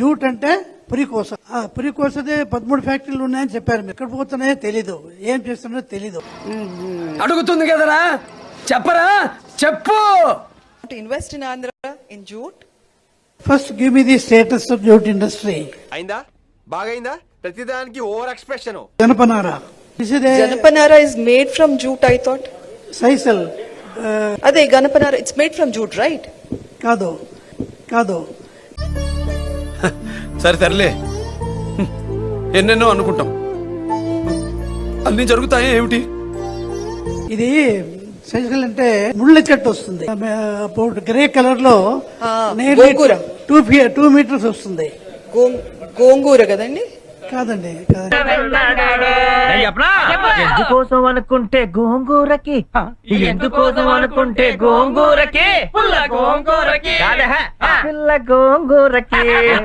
Jute అంటే పురికోస. పురికోసదే 13 ఫ్యాక్టరీలు ఉన్నాయని చెప్పారు. ఎక్కడ పోతున్నాయో తెలీదు, ఏం చేస్తున్నారో తెలీదు. అడుగుతుంది కదరా, చెప్పరా, చెప్పు. To invest in Andhra in jute. First give me the status of jute industry. అయిందా? బాగైందా? ప్రతిదానికి ఓవర్ ఎక్స్ప్రెషన్. జనపనారా. Janapanara is made from jute, I thought. Sisal. Ade Ganapanara, it's made from jute, right? కాదు కాదు. సరే తరలే, ఎన్నెన్నో అనుకుంటాం, అన్ని జరుగుతాయి ఏమిటి? ఇది సైకిల్ అంటే ముళ్ళ చెట్టు వస్తుంది, గ్రే కలర్ లో, గోంగూర. 2 meters వస్తుంది. గోంగూర కదండి? కాదండి. ఎందుకోసం అనుకుంటే గోంగూరకి, ఎందుకోసం అనుకుంటే గోంగూరకి, పిల్ల గోంగూరకి.